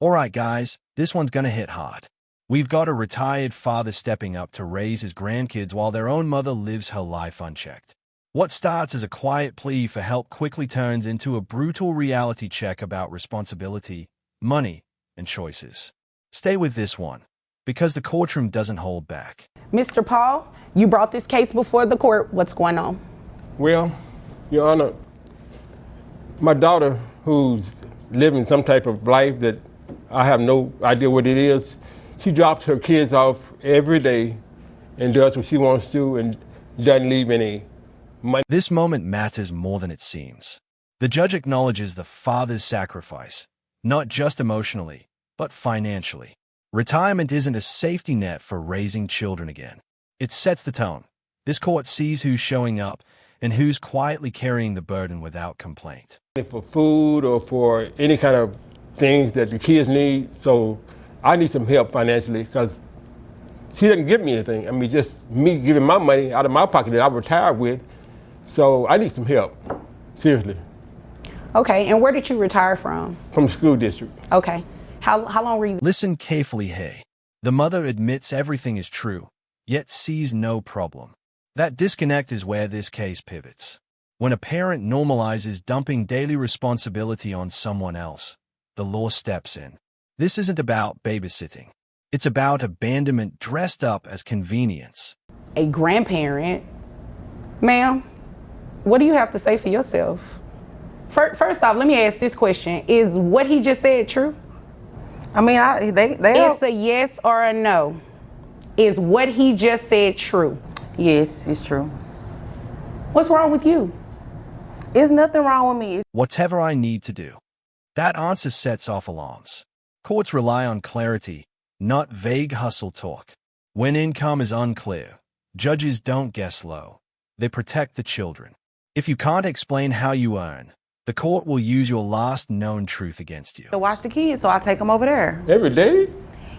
All right, guys, this one's gonna hit hard. We've got a retired father stepping up to raise his grandkids while their own mother lives her life unchecked. What starts as a quiet plea for help quickly turns into a brutal reality check about responsibility, money, and choices. Stay with this one, because the courtroom doesn't hold back. Mr. Paul, you brought this case before the court. What's going on? Well, Your Honor, my daughter, who's living some type of life that I have no idea what it is, she drops her kids off every day and does what she wants to and doesn't leave any money. This moment matters more than it seems. The judge acknowledges the father's sacrifice, not just emotionally, but financially. Retirement isn't a safety net for raising children again. It sets the tone. This court sees who's showing up and who's quietly carrying the burden without complaint. For food or for any kind of things that the kids need, so I need some help financially because she doesn't give me anything. I mean, just me giving my money out of my pocket that I retired with, so I need some help, seriously. Okay, and where did you retire from? From the school district. Okay, how long were you? Listen carefully, hey. The mother admits everything is true, yet sees no problem. That disconnect is where this case pivots. When a parent normalizes dumping daily responsibility on someone else, the law steps in. This isn't about babysitting. It's about abandonment dressed up as convenience. A grandparent. Ma'am, what do you have to say for yourself? First off, let me ask this question. Is what he just said true? I mean, It's a yes or a no. Is what he just said true? Yes, it's true. What's wrong with you? There's nothing wrong with me. Whatever I need to do. That answer sets off alarms. Courts rely on clarity, not vague hustle talk. When income is unclear, judges don't guess low. They protect the children. If you can't explain how you earn, the court will use your last known truth against you. To watch the kids, so I take them over there. Every day?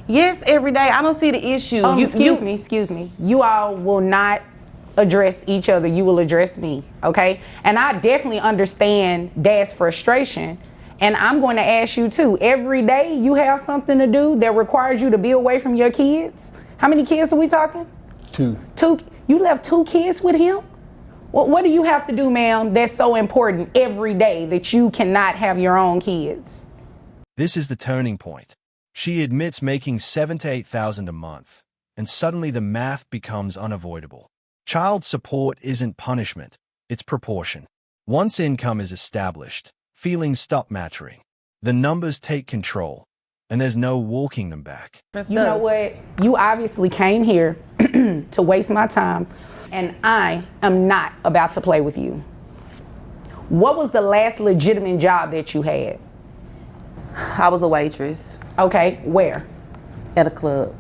Yes, every day. I don't see the issue. Excuse me. You all will not address each other. You will address me, okay? And I definitely understand Dad's frustration. And I'm going to ask you too, every day you have something to do that requires you to be away from your kids? How many kids are we talking? Two. You left 2 kids with him? What do you have to do, ma'am, that's so important every day that you cannot have your own kids? This is the turning point. She admits making $7,000 to $8,000 a month, and suddenly the math becomes unavoidable. Child support isn't punishment, it's proportion. Once income is established, feelings stop mattering. The numbers take control, and there's no walking them back. You know what? You obviously came here to waste my time, and I am not about to play with you. What was the last legitimate job that you had? I was a waitress. Okay, where? At a club.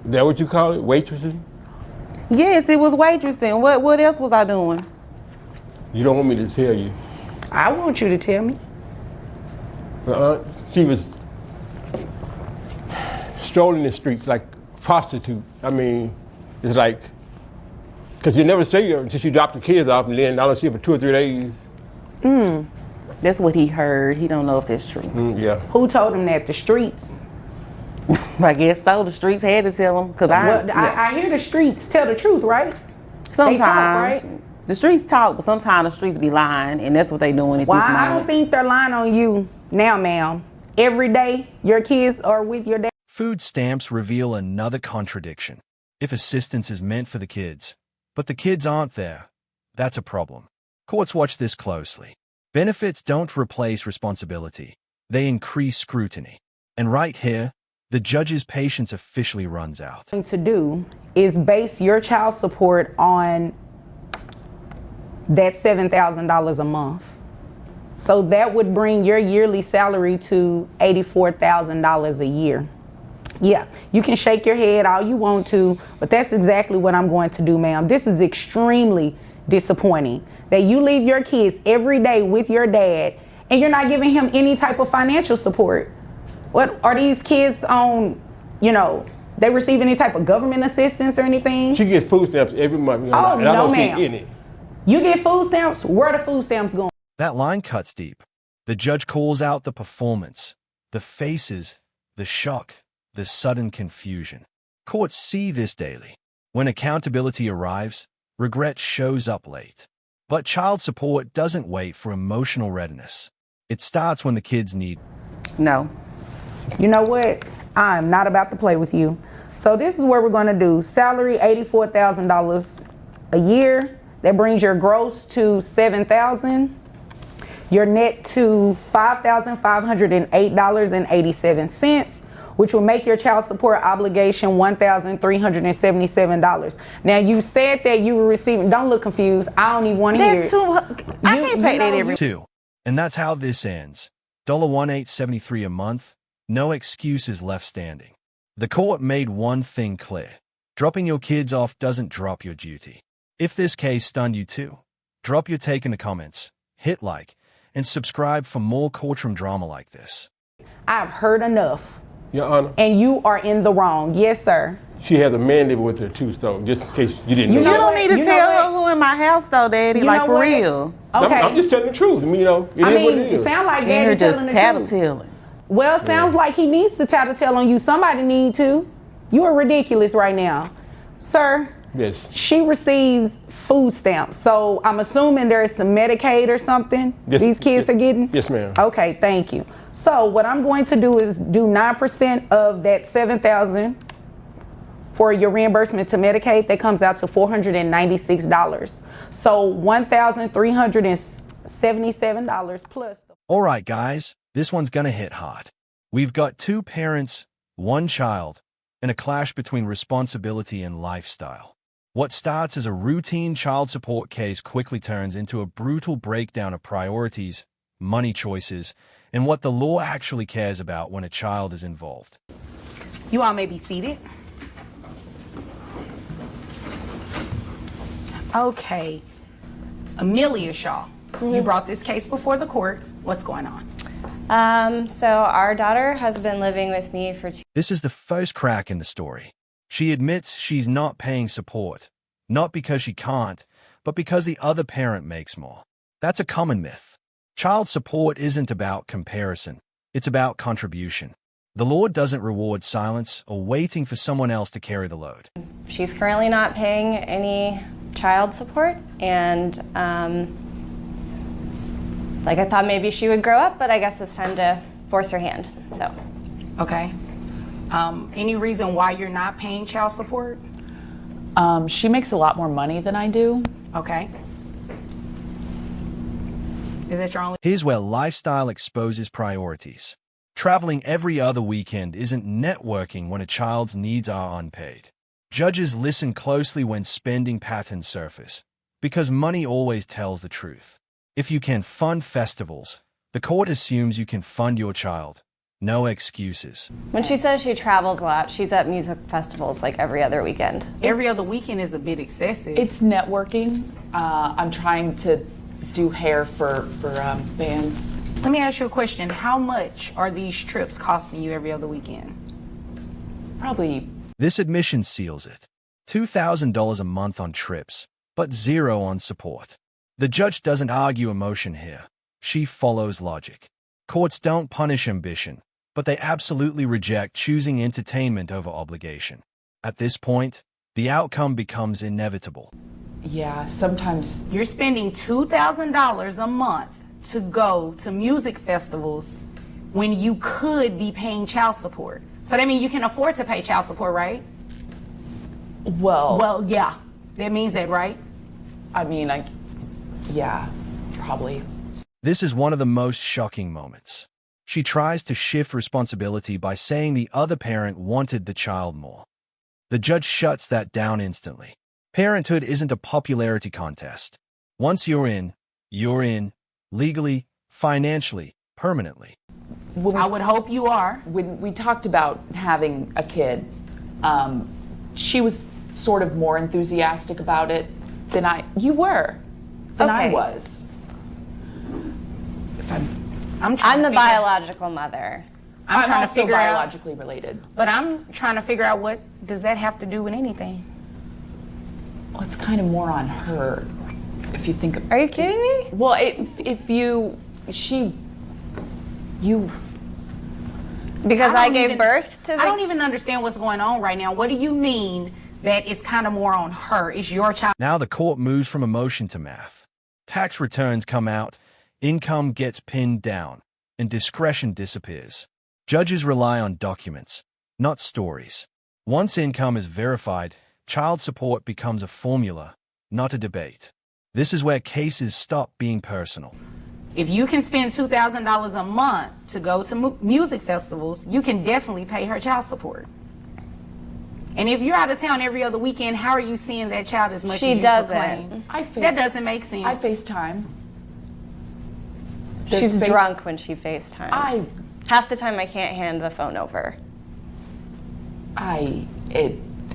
Is that what you call it, waitressing? Yes, it was waitressing. What else was I doing? You don't want me to tell you. I want you to tell me. She was strolling the streets like a prostitute. I mean, it's like, because you never see her until she dropped the kids off, and then I don't see her for 2 or 3 days. That's what he heard. He don't know if that's true. Yeah. Who told him that? The streets? I guess so. The streets had to tell him. Because I hear the streets tell the truth, right? Sometimes. They talk, right? The streets talk, but sometimes the streets be lying, and that's what they doing at this moment. I don't think they're lying on you now, ma'am. Every day, your kids are with your dad. Food stamps reveal another contradiction. If assistance is meant for the kids, but the kids aren't there, that's a problem. Courts watch this closely. Benefits don't replace responsibility. They increase scrutiny. And right here, the judge's patience officially runs out. What to do is base your child support on that $7,000 a month. So that would bring your yearly salary to $84,000 a year. Yeah, you can shake your head all you want to, but that's exactly what I'm going to do, ma'am. This is extremely disappointing that you leave your kids every day with your dad and you're not giving him any type of financial support. What are these kids on, they receive any type of government assistance or anything? She gets food stamps every month. Oh, and I don't ma'am. see any. You get food stamps? Where are the food stamps going? That line cuts deep. The judge calls out the performance, The faces, the shock, the sudden confusion. Courts see this daily. When accountability arrives, regret shows up late. But child support doesn't wait for emotional readiness. It starts when the kids need. No. You know what? I'm not about to play with you. So this is what we're going to do. Salary $84,000 a year. That brings your gross to $7,000. Your net to $5,508.87, which will make your child support obligation $1,377. Now you said that you were receiving. Don't look confused. I don't even want to hear it. I can't pay that every. Two. And that's how this ends. $1,873 a month. No excuses left standing. The court made one thing clear. Dropping your kids off doesn't drop your duty. If this case stunned you too, drop your take in the comments, hit like, and subscribe for more courtroom drama like this. I've heard enough. Your Honor, And you are in the wrong. Yes, sir. she has a man living with her too, so just in case you didn't You know. You know don't what? need to You know tell what? her who in my house though, Daddy. You Like know for what? real. Okay. I'm just telling the truth. I mean, it I is what mean, it it is. sounds like In here Daddy just telling the truth. tattletelling. Well, it sounds like he needs to tattletale on you. Somebody need to. You are ridiculous right now. Sir, Yes. she receives food stamps. So I'm assuming there's some Medicaid or something Yes, these kids yes, are getting? yes, ma'am. Okay, thank you. So what I'm going to do is do 9% of that $7,000 for your reimbursement to Medicaid. That comes out to $496. So $1,377 plus. All right, guys, this one's gonna hit hard. We've got two parents, one child, and a clash between responsibility and lifestyle. What starts as a routine child support case quickly turns into a brutal breakdown of priorities, money choices, and what the law actually cares about when a child is involved. You all may be seated. Okay. Amelia Shaw, you brought this case before the court. What's going on? So our daughter has been living with me for 2 This is the first crack in the story. She admits she's not paying support, not because she can't, but because the other parent makes more. That's a common myth. Child support isn't about comparison. It's about contribution. The law doesn't reward silence or waiting for someone else to carry the load. She's currently not paying any child support, and like I thought maybe she would grow up, but I guess it's time to force her hand. So Okay. Any reason why you're not paying child support? She makes a lot more money than I do. Okay. Is that your only? Here's where lifestyle exposes priorities. Traveling every other weekend isn't networking when a child's needs are unpaid. Judges listen closely when spending patterns surface, because money always tells the truth. If you can fund festivals, the court assumes you can fund your child. No excuses. when she says she travels a lot, she's at music festivals like every other weekend. Every other weekend is a bit excessive. It's networking. I'm trying to do hair for bands. Let me ask you a question. How much are these trips costing you every other weekend? Probably. This admission seals it. $2,000 a month on trips, but zero on support. The judge doesn't argue emotion here. She follows logic. Courts don't punish ambition, but they absolutely reject choosing entertainment over obligation. At this point, the outcome becomes inevitable. Yeah, sometimes. You're spending $2,000 a month to go to music festivals when you could be paying child support. So that means you can afford to pay child support, right? Well, Yeah. That means that, right? I mean, yeah, probably. This is one of the most shocking moments. She tries to shift responsibility by saying the other parent wanted the child more. The judge shuts that down instantly. Parenthood isn't a popularity contest. Once you're in, legally, financially, permanently. I would hope you are. When we talked about having a kid, she was sort of more enthusiastic about it than I Okay. was. I'm I'm the to figure- biological mother. I'm trying to also figure out. biologically related. But I'm trying to figure out what does that have to do with anything? Well, it's kind of more on her, if you think. Are you kidding me? Well, if you Because I don't gave even- birth to the... I don't even understand what's going on right now. What do you mean that it's kind of more on her? It's your child. Now the court moves from emotion to math. Tax returns come out, income gets pinned down, and discretion disappears. Judges rely on documents, not stories. Once income is verified, child support becomes a formula, not a debate. This is where cases stop being personal. If you can spend $2,000 a month to go to music festivals, you can definitely pay her child support. And if you're out of town every other weekend, how are you seeing that child as much She as you doesn't. proclaim? That doesn't make sense. I FaceTime. She's drunk when she FaceTimes. Half the time I can't hand the phone over.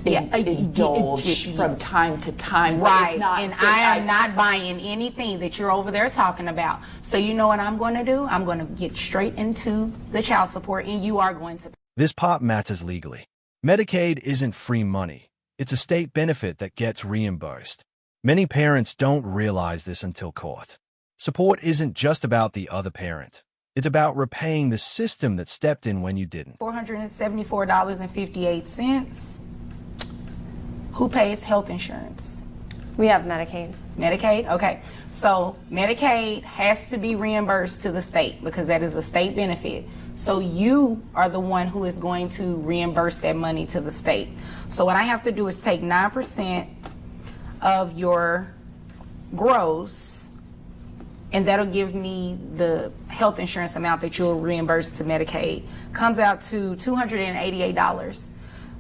Indulge from time to time. but Right, it's not and that I am not buying anything that you're over there talking about. So you know what I'm going to do? I'm going to get straight into the child support, and you are going to. This part matters legally. Medicaid isn't free money. It's a state benefit that gets reimbursed. Many parents don't realize this until court. Support isn't just about the other parent. It's about repaying the system that stepped in when you didn't. $474.58. Who pays health insurance? We have Medicaid. Medicaid? Okay. So Medicaid has to be reimbursed to the state because that is a state benefit. So you are the one who is going to reimburse that money to the state. So what I have to do is take 9% of your gross, and that'll give me the health insurance amount that you'll reimburse to Medicaid. Comes out to $288.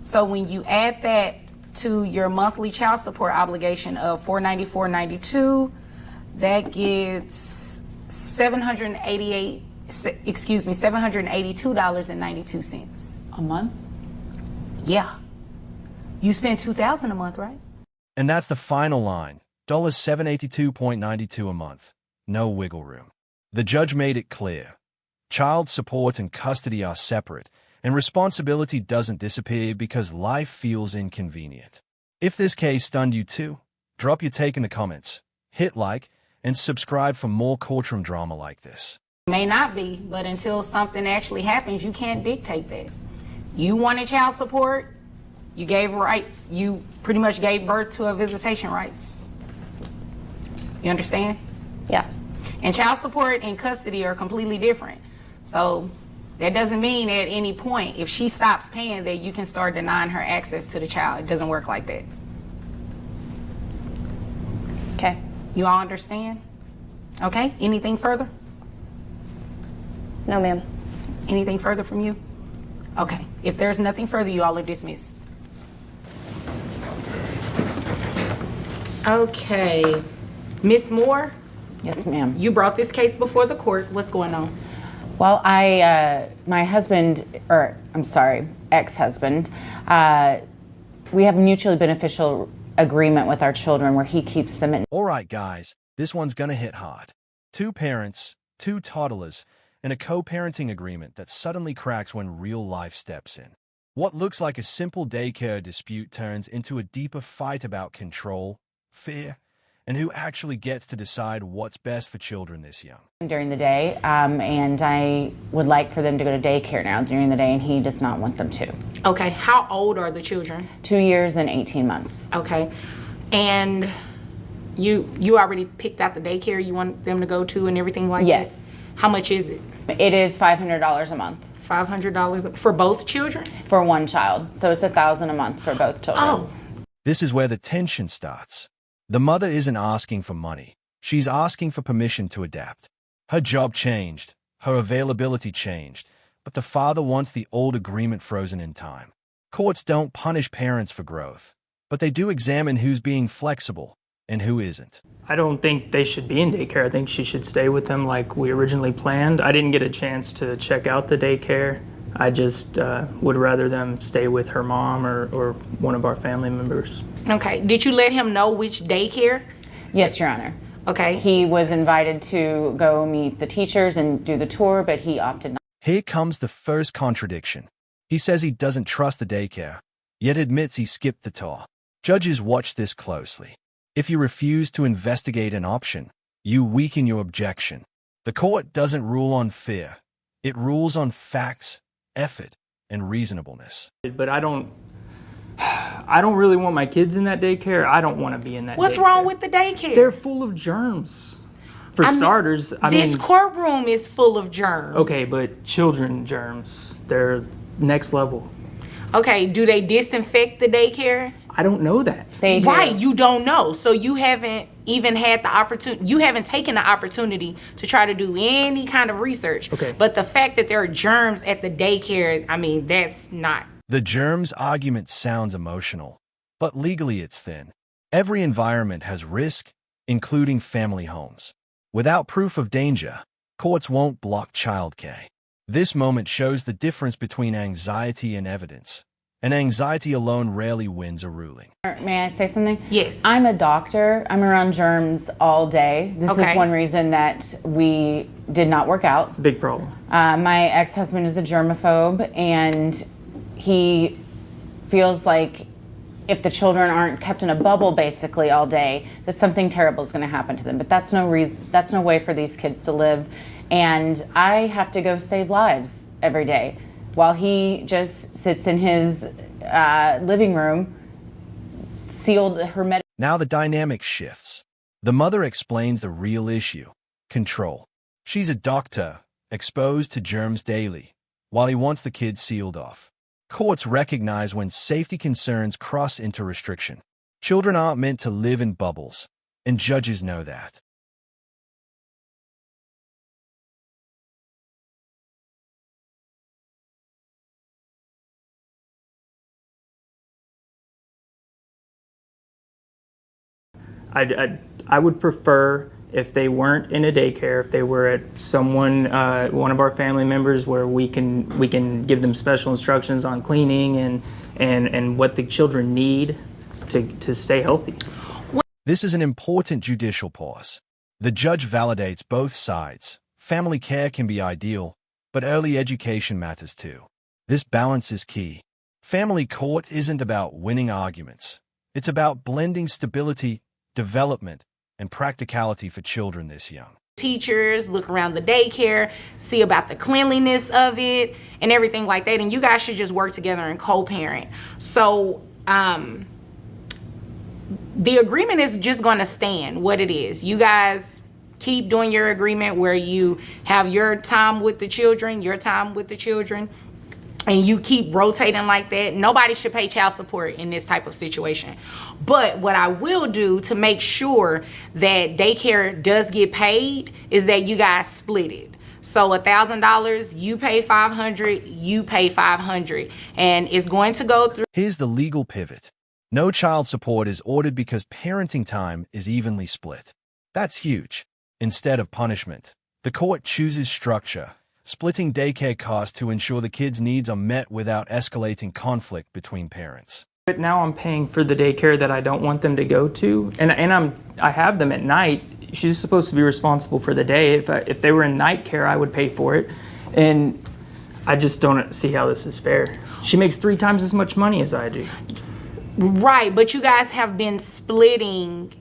So when you add that to your monthly child support obligation of $494.92, that gets $782.92. A month? Yeah. You spend $2,000 a month, right? And that's the final line, $782.92 a month. No wiggle room. The judge made it clear. Child support and custody are separate, and responsibility doesn't disappear because life feels inconvenient. If this case stunned you too, drop your take in the comments, hit like, and subscribe for more courtroom drama like this. May not be, but until something actually happens, you can't dictate that. You wanted child support, you gave rights. You pretty much gave birth to a visitation rights. You understand? Yeah. And child support and custody are completely different. So that doesn't mean at any point, if she stops paying, that you can start denying her access to the child. It doesn't work like that. Okay. You all understand? Okay, anything further? No, ma'am. Anything further from you? Okay, if there's nothing further, you all are dismissed. Okay, Miss Moore, Yes, ma'am. you brought this case before the court. What's going on? Well, my husband, or I'm sorry, ex-husband, we have a mutually beneficial agreement with our children where he keeps them in. All right, guys, this one's gonna hit hard. 2 parents, 2 toddlers, and a co-parenting agreement that suddenly cracks when real life steps in. What looks like a simple daycare dispute turns into a deeper fight about control, fear, and who actually gets to decide what's best for children this young. During the day, and I would like for them to go to daycare now during the day, and he does not want them to. Okay, how old are the children? 2 years and 18 months. Okay, and you already picked out the daycare you want them to go to and everything like Yes. that? How much is it? It is $500 a month $500 for both children? for one child, so it's $1,000 a month for both children. Oh, This is where the tension starts. The mother isn't asking for money. She's asking for permission to adapt. Her job changed. Her availability changed. But the father wants the old agreement frozen in time. Courts don't punish parents for growth, but they do examine who's being flexible and who isn't. I don't think they should be in daycare. I think she should stay with them like we originally planned. I didn't get a chance to check out the daycare. I just would rather them stay with her mom or one of our family members. okay. Did you let him know which daycare? Yes, Your Honor. Okay. He was invited to go meet the teachers and do the tour, but he opted not. Here comes the first contradiction. He says he doesn't trust the daycare, yet admits he skipped the tour. Judges watch this closely. If you refuse to investigate an option, you weaken your objection. The court doesn't rule on fear. It rules on facts, effort, and reasonableness. But I don't really want my kids in that daycare. I don't want to be in that What's daycare. wrong with the daycare? They're full of germs. For starters, this courtroom is full of germs. Okay, but children germs, they're next level. Okay, do they disinfect the daycare? I don't know that. They do. Right, you don't know. So you haven't even had the opportunity, you haven't taken the opportunity to try to do any kind of research. Okay. But the fact that there are germs at the daycare, I mean, that's not. The germs argument sounds emotional, but legally it's thin. Every environment has risk, including family homes. Without proof of danger, courts won't block childcare. This moment shows the difference between anxiety and evidence. And anxiety alone rarely wins a ruling. May I say something? Yes. I'm a doctor. I'm around germs all day. This Okay. is one reason that we did not work out. It's a big problem. My ex-husband is a germaphobe, and he feels like if the children aren't kept in a bubble basically all day, that something terrible is going to happen to them. But that's no reason. That's no way for these kids to live. And I have to go save lives every day, while he just sits in his living room, sealed, hermetic. Now the dynamic shifts. The mother explains the real issue: control. She's a doctor, exposed to germs daily, while he wants the kids sealed off. Courts recognize when safety concerns cross into restriction. Children aren't meant to live in bubbles, and judges know that. I would prefer if they weren't in a daycare, if they were at someone, one of our family members, where we can give them special instructions on cleaning and what the children need to stay healthy. This is an important judicial pause. The judge validates both sides. Family care can be ideal, but early education matters too. This balance is key. Family court isn't about winning arguments. It's about blending stability, development, and practicality for children this young. Teachers look around the daycare, see about the cleanliness of it and everything like that. And you guys should just work together and co-parent. So the agreement is just going to stand what it is. You guys keep doing your agreement where you have your time with the children, and you keep rotating like that. Nobody should pay child support in this type of situation. But what I will do to make sure that daycare does get paid is that you guys split it. So $1,000, you pay $500, you pay $500, and it's going to go through. Here's the legal pivot. No child support is ordered because parenting time is evenly split. That's huge. Instead of punishment, the court chooses structure, splitting daycare costs to ensure the kids' needs are met without escalating conflict between parents. But now I'm paying for the daycare that I don't want them to go to, and I have them at night. She's supposed to be responsible for the day. If they were in night care, I would pay for it, and I just don't see how this is fair. She makes 3 times as much money as I do. Right, but you guys have been splitting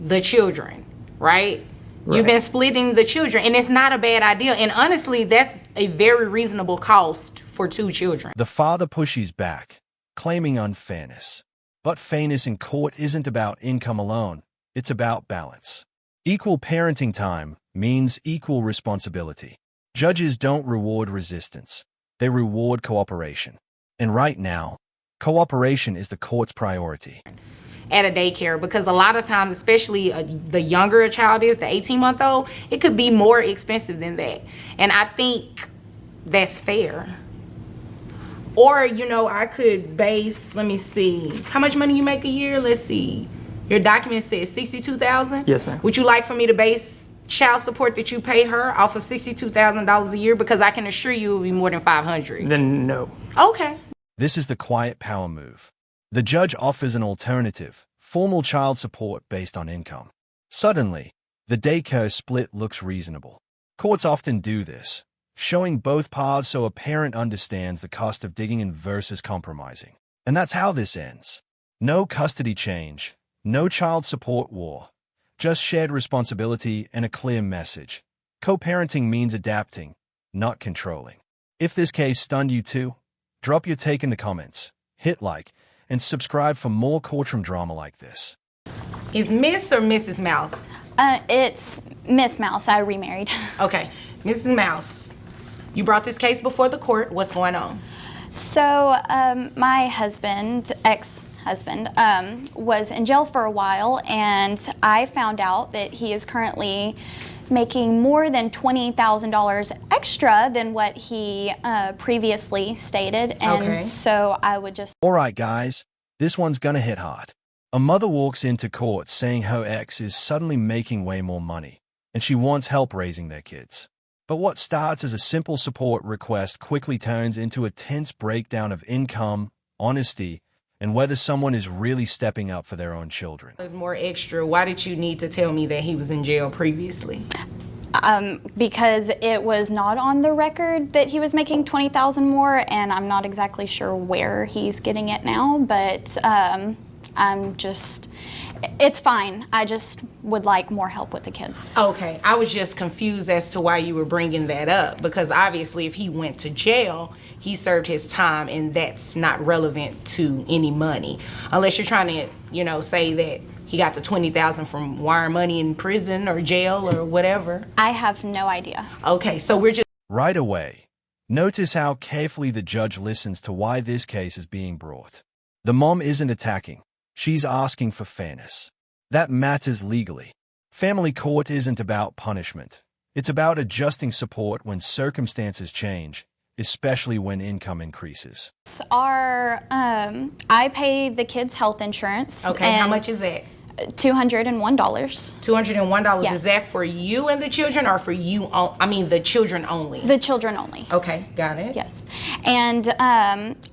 the children, right? You've been splitting the children, and it's not a bad idea. And honestly, that's a very reasonable cost for 2 children. The father pushes back, claiming unfairness. But fairness in court isn't about income alone. It's about balance. Equal parenting time means equal responsibility. Judges don't reward resistance. They reward cooperation. And right now, cooperation is the court's priority. At a daycare, because a lot of times, especially the younger a child is, the 18-month-old, it could be more expensive than that. And I think that's fair. Or, I could base, let me see, how much money you make a year? Let's see. Your document says $62,000? Yes, ma'am. Would you like for me to base child support that you pay her off of $62,000 a year? Because I can assure you it will be more than $500. Then no. Okay. This is the quiet power move. The judge offers an alternative, formal child support based on income. Suddenly, the daycare split looks reasonable. Courts often do this, showing both paths so a parent understands the cost of digging in versus compromising. And that's how this ends. No custody change, no child support war, just shared responsibility and a clear message. Co-parenting means adapting, not controlling. If this case stunned you too, drop your take in the comments, hit like, and subscribe for more courtroom drama like this. Is Miss or Mrs. Mouse? It's Miss Mouse. I remarried. Okay, Mrs. Mouse, you brought this case before the court. What's going on? So my husband, ex-husband, was in jail for a while, and I found out that he is currently making more than $20,000 extra than what he previously stated. And Okay. so I would just... All right, guys, this one's gonna hit hard. A mother walks into court saying her ex is suddenly making way more money, and she wants help raising their kids. But what starts as a simple support request quickly turns into a tense breakdown of income, honesty, and whether someone is really stepping up for their own children. There's more extra. Why did you need to tell me that he was in jail previously? Because it was not on the record that he was making $20,000 more, and I'm not exactly sure where he's getting it now, but it's fine. I just would like more help with the kids. Okay, I was just confused as to why you were bringing that up, because obviously if he went to jail, he served his time, and that's not relevant to any money. Unless you're trying to, say that he got the $20,000 from wiring money in prison or jail or whatever. I have no idea. Okay, so we're just... Right away, notice how carefully the judge listens to why this case is being brought. The mom isn't attacking. She's asking for fairness. That matters legally. Family court isn't about punishment. It's about adjusting support when circumstances change, especially when income increases. I pay the kids' health insurance. Okay, how much is that? $201. $201. Yes. Is that for you and the children, or for you? The children only. The children only. Okay, got it. Yes. And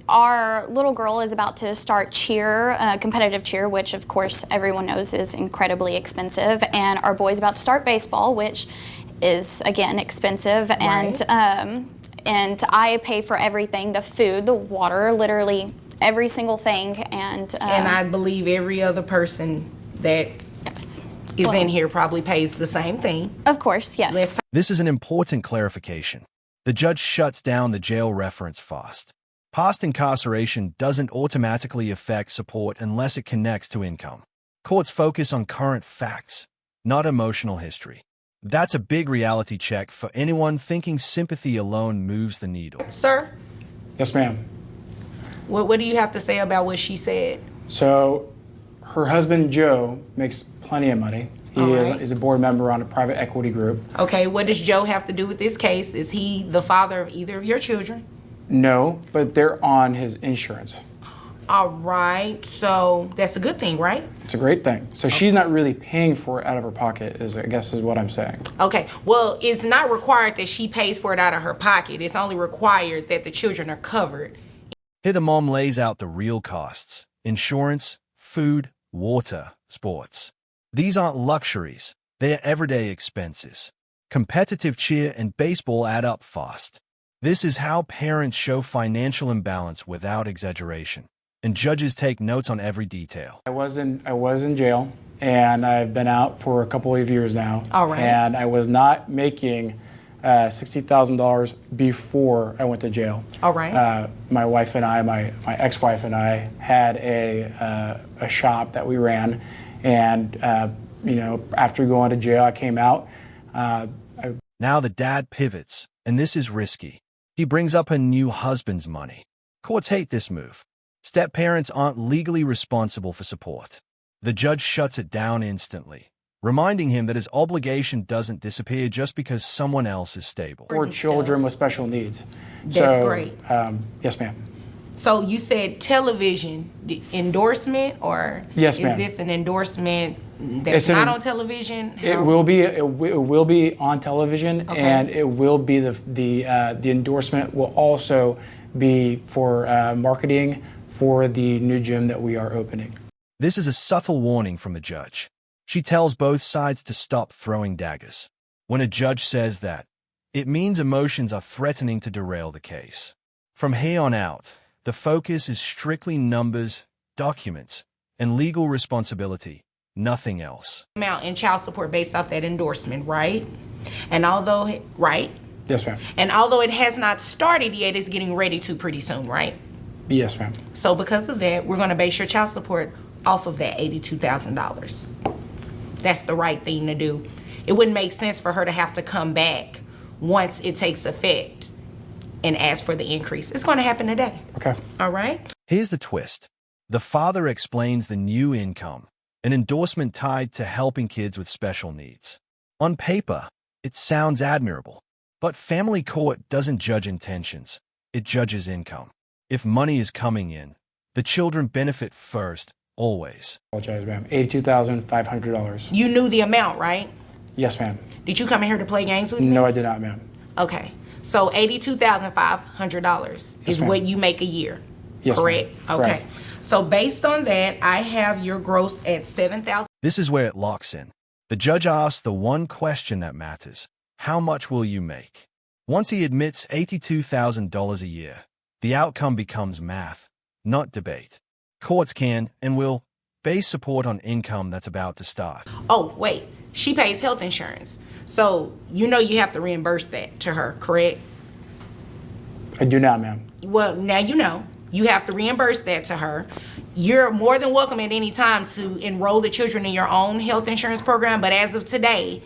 our little girl is about to start cheer, competitive cheer, which of course everyone knows is incredibly expensive. And our boy's about to start baseball, which is again expensive. Right. And I pay for everything, the food, the water, literally every single thing. And I believe every other person that yes. is in here probably pays the same thing. Of course, yes. This is an important clarification. The judge shuts down the jail reference fast. Past incarceration doesn't automatically affect support unless it connects to income. Courts focus on current facts, not emotional history. That's a big reality check for anyone thinking sympathy alone moves the needle. Sir, Yes, ma'am. what do you have to say about what she said? So her husband, Joe, makes plenty of money. He All right. is a board member on a private equity group. Okay, what does Joe have to do with this case? Is he the father of either of your children? No, but they're on his insurance. All right, so that's a good thing, right? It's a great thing. So she's not really paying for it out of her pocket, I guess is what I'm saying. Okay, well, it's not required that she pays for it out of her pocket. It's only required that the children are covered. Here the mom lays out the real costs: insurance, food, water, sports. These aren't luxuries. They're everyday expenses. Competitive cheer and baseball add up fast. This is how parents show financial imbalance without exaggeration. And judges take notes on every detail. I was in jail, and I've been out for a couple of years now. All right. And I was not making $60,000 before I went to jail. All right. My wife and I, my ex-wife and I, had a shop that we ran, and after going to jail, I came out. Now the dad pivots, and this is risky. He brings up her new husband's money. Courts hate this move. Step-parents aren't legally responsible for support. The judge shuts it down instantly, reminding him that his obligation doesn't disappear just because someone else is stable. For children with special needs. That's great. Yes, ma'am. So you said television endorsement, or Yes, is ma'am. this an endorsement that's It's not on television? It will be on television, Okay. and it will be the endorsement will also be for marketing for the new gym that we are opening. This is a subtle warning from the judge. She tells both sides to stop throwing daggers. When a judge says that, it means emotions are threatening to derail the case. From here on out, the focus is strictly numbers, documents, and legal responsibility, nothing else. Amount in child support based off that endorsement, right? And although, right? Yes, ma'am. And although it has not started yet, it's getting ready to pretty soon, right? Yes, ma'am. So because of that, we're gonna base your child support off of that $82,000. That's the right thing to do. It wouldn't make sense for her to have to come back once it takes effect and ask for the increase. It's gonna happen today. Okay. All right? Here's the twist. The father explains the new income, an endorsement tied to helping kids with special needs. On paper, it sounds admirable, but family court doesn't judge intentions. It judges income. If money is coming in, the children benefit first, always. Apologize, ma'am. $82,500. You knew the amount, right? Yes, ma'am. Did you come in here to play games with me? No, I did not, ma'am. Okay. So $82,500 is ma'am. what you make a year. Yes, correct? ma'am. Okay. Correct. So based on that, I have your gross at $7,000. This is where it locks in. The judge asks the one question that matters. How much will you make? Once he admits $82,000 a year, the outcome becomes math, not debate. Courts can and will base support on income that's about to start. Oh, wait. She pays health insurance. So you know you have to reimburse that to her, correct? I do not, ma'am. Well, now you know. You have to reimburse that to her. You're more than welcome at any time to enroll the children in your own health insurance program, but as of today...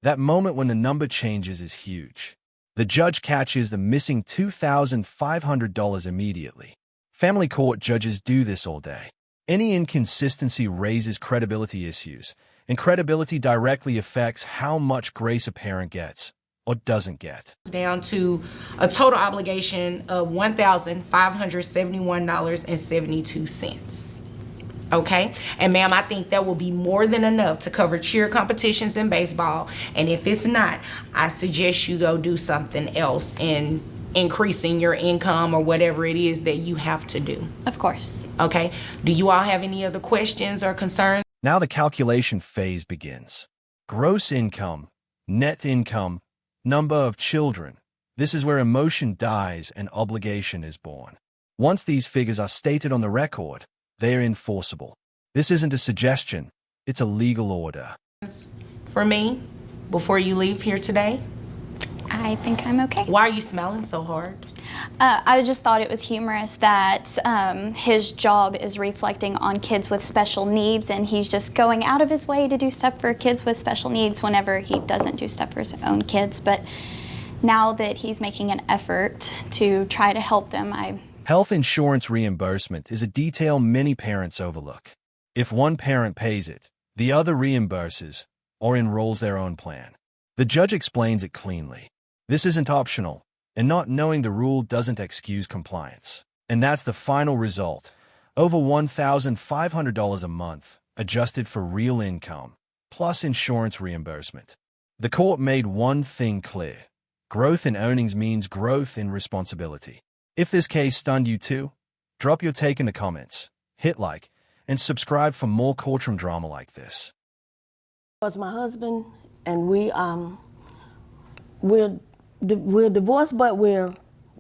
That moment when the number changes is huge. The judge catches the missing $2,500 immediately. Family court judges do this all day. Any inconsistency raises credibility issues, and credibility directly affects how much grace a parent gets or doesn't get. Down to a total obligation of $1,571.72. Okay? And ma'am, I think that will be more than enough to cover cheer competitions in baseball. And if it's not, I suggest you go do something else in increasing your income or whatever it is that you have to do. Of course. Okay? Do you all have any other questions or concerns? Now the calculation phase begins. Gross income, net income, number of children. This is where emotion dies and obligation is born. Once these figures are stated on the record, they are enforceable. This isn't a suggestion, it's a legal order. For me, before you leave here today? I think I'm okay. Why are you smiling so hard? I just thought it was humorous that his job is reflecting on kids with special needs, and he's just going out of his way to do stuff for kids with special needs whenever he doesn't do stuff for his own kids. But now that he's making an effort to try to help them, Health insurance reimbursement is a detail many parents overlook. If one parent pays it, the other reimburses or enrolls their own plan. The judge explains it cleanly. This isn't optional, and not knowing the rule doesn't excuse compliance. And that's the final result. Over $1,500 a month, adjusted for real income, plus insurance reimbursement. The court made one thing clear. Growth in earnings means growth in responsibility. If this case stunned you too, drop your take in the comments, hit like, and subscribe for more courtroom drama like this. Was my husband, and we're divorced, but we're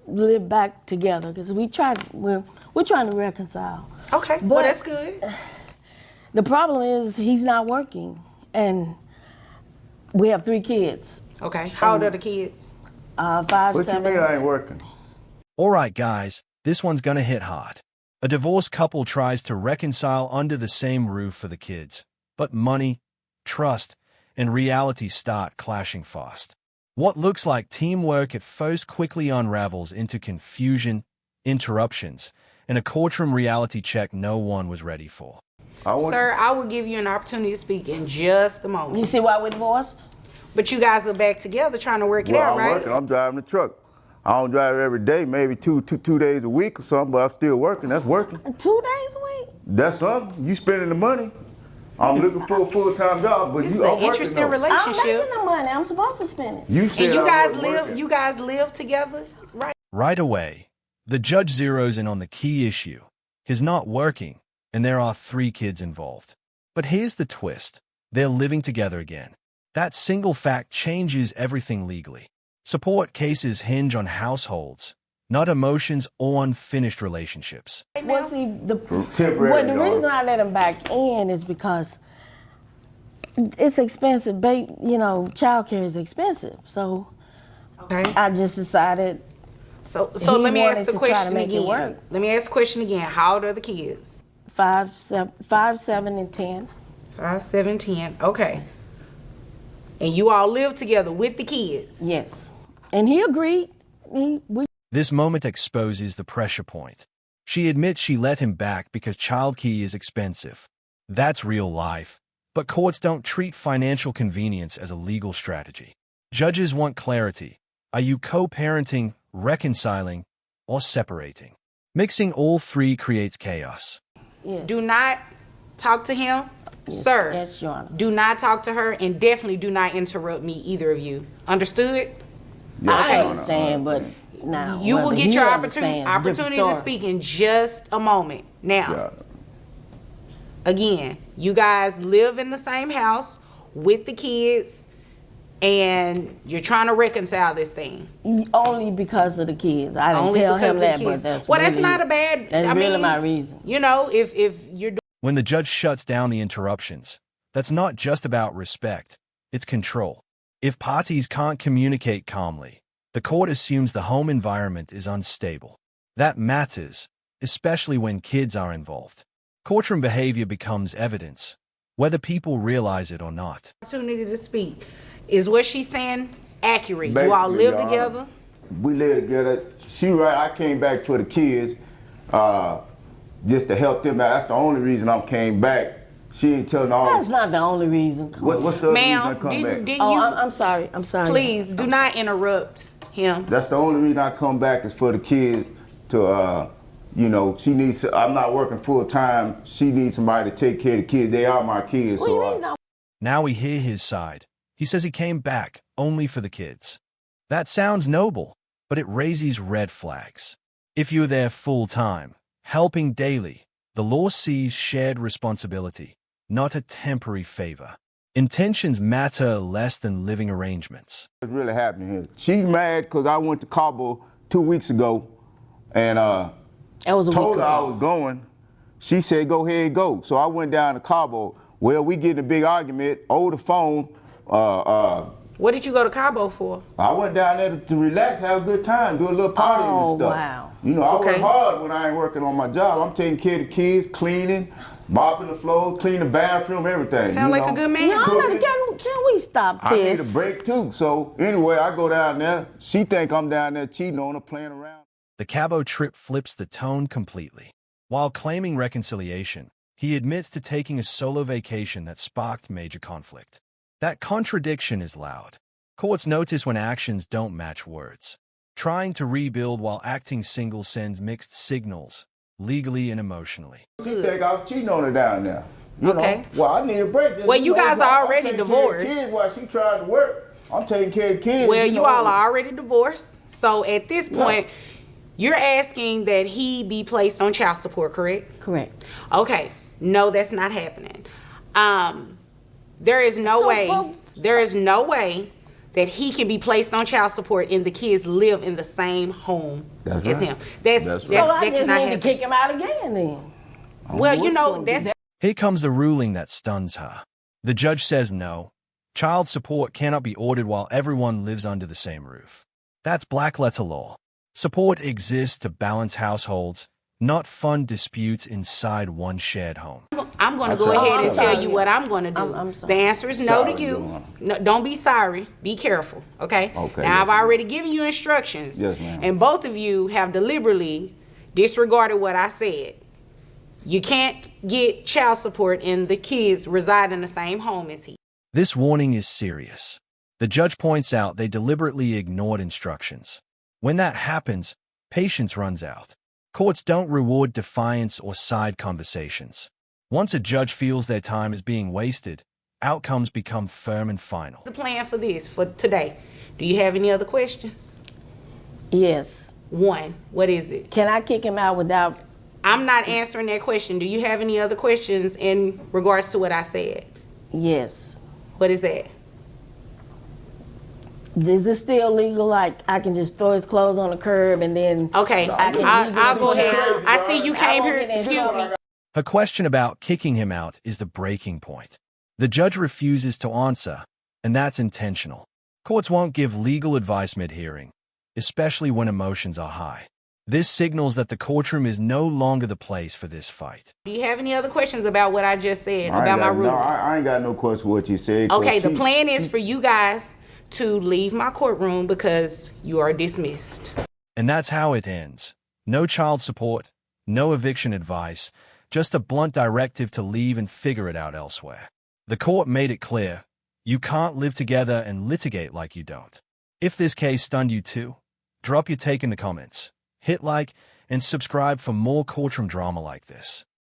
live back together because we're trying to reconcile. Okay, but well that's good. The problem is he's not working, and we have 3 kids. Okay, how old are the kids? 5, What 7. you mean I ain't working? Alright guys, this one's gonna hit hard. A divorced couple tries to reconcile under the same roof for the kids, but money, trust, and reality start clashing fast. What looks like teamwork at first quickly unravels into confusion, interruptions, and a courtroom reality check no one was ready for. Sir, I will give you an opportunity to speak in just a moment. You see why we're divorced? But you guys are back together trying to work it out, I'm right? working. I'm driving the truck. I don't drive it every day, maybe two days a week or something, but I'm still working. That's working. 2 days a week? That's something. You spending the money. I'm looking for a full-time job, but It's you are an interesting working. relationship. I'm making the money. I'm supposed to spend it. You said And you I guys wasn't live. working. You guys live together, right? Right away, the judge zeroes in on the key issue. He's not working, and there are 3 kids involved. But here's the twist. They're living together again. That single fact changes everything legally. Support cases hinge on households, not emotions or unfinished relationships. Well, see, the reason I let him back in is because it's expensive. Child care is expensive. So Okay. I just decided. So he let me ask wanted the to try to question make it again. work. Let me ask the question again. How old are the kids? 5, 7, and 10. 5, 7, 10. Okay. And you all live together with the kids? Yes. And he agreed. This moment exposes the pressure point. She admits she let him back because childcare is expensive. That's real life. But courts don't treat financial convenience as a legal strategy. Judges want clarity. Are you co-parenting, reconciling, or separating? Mixing all three creates chaos. Yes. Do not talk to him, sir. Yes, Your Honor. Do not talk to her, and definitely do not interrupt me, either of you. Understood? Yes, I Your Honor. understand, but now You will whether get he your understands, opportunity different to story. speak in just a moment. Now, Yeah. again, you guys live in the same house with the kids, and you're trying to reconcile this thing. Only because of the kids. I didn't Only tell because him of the that, kids. but that's Well, really, that's not a bad. That's I really mean, my reason. You know, if you're When the judge shuts down the interruptions, that's not just about respect, it's control. If parties can't communicate calmly, the court assumes the home environment is unstable. That matters, especially when kids are involved. Courtroom behavior becomes evidence, whether people realize it or not. opportunity to speak, is what she's saying accurate? You Basically, all live Your Honor, together? We live together. She right. I came back for the kids, just to help them out. That's the only reason I came back. She ain't telling all. That's not the only reason. Come on. What's the other reason I Ma'am, come back? didn't Oh, you? I'm sorry. I'm sorry. Please do not interrupt him. That's the only reason I come back is for the kids to, you know, she needs. I'm not working full time. She needs somebody to take care of the kids. They are my kids. What do you So mean? Now we hear his side. He says he came back only for the kids. That sounds noble, but it raises red flags. If you're there full-time, helping daily, the law sees shared responsibility, not a temporary favor. Intentions matter less than living arrangements. what's really happening here? She's mad because I went to Cabo 2 weeks ago, and That was a told week her I ago. was going. She said, "Go ahead, go." So I went down to Cabo. Well, we get in a big argument over the phone. What did you go to Cabo for? I went down there to relax, have a good time, do a little party Oh, and stuff. wow. You know, I work Okay. hard when I ain't working on my job. I'm taking care of the kids, cleaning, mopping the floor, cleaning the bathroom, everything. Sound you like know. a good man. No, Cooking. can we stop I this? need a break too. So anyway, I go down there. She think I'm down there cheating on her, playing around. The Cabo trip flips the tone completely. While claiming reconciliation, he admits to taking a solo vacation that sparked major conflict. That contradiction is loud. Courts notice when actions don't match words. Trying to rebuild while acting single sends mixed signals, legally and emotionally. She think I was cheating on her down there. You Okay. know? Well, I need a break. Well, you guys are I'm already taking care of divorced. the kids while she trying to work. I'm taking care of the kids. Well, you you know. all are already divorced. So at this point, you're asking that he be placed on child support, correct? Correct. Okay. No, that's not happening. There is no way. There is no way that he can be placed on child support and the kids live in the same home That's as right. him. That's That's So that I just cannot need to happen. kick him out again then. Well, you know, that's Here comes the ruling that stuns her. The judge says no. Child support cannot be ordered while everyone lives under the same roof. That's black-letter law. Support exists to balance households, not fund disputes inside one shared home. I'm going to I'm go sorry. ahead I'm and tell sorry. you what I'm going to do. I'm sorry. The answer is no Sorry, to you. Your Honor. No, don't be sorry. Be careful, okay? Okay, Now, yes, I've already given you instructions. Yes, ma'am. And both of you have deliberately disregarded what I said. You can't get child support and the kids reside in the same home as he. This warning is serious. The judge points out they deliberately ignored instructions. When that happens, patience runs out. Courts don't reward defiance or side conversations. Once a judge feels their time is being wasted, outcomes become firm and final. The plan for this, for today. Do you have any other questions? Yes. One, what is it? Can I kick him out without? I'm not answering that question. Do you have any other questions in regards to what I said? Yes. What is that? Is it still legal? Like I can just throw his clothes on the curb and then? Okay, I can I'll go legally- ahead. I see you came here. Excuse me. Her question about kicking him out is the breaking point. The judge refuses to answer, and that's intentional. Courts won't give legal advice mid-hearing, especially when emotions are high. This signals that the courtroom is no longer the place for this fight. Do you have any other questions about what I just said about my ruling? No, I ain't got no question what you said. Okay, the plan is for you guys to leave my courtroom because you are dismissed. And that's how it ends. No child support, no eviction advice, just a blunt directive to leave and figure it out elsewhere. The court made it clear, you can't live together and litigate like you don't. If this case stunned you too, drop your take in the comments, hit like, and subscribe for more courtroom drama like this.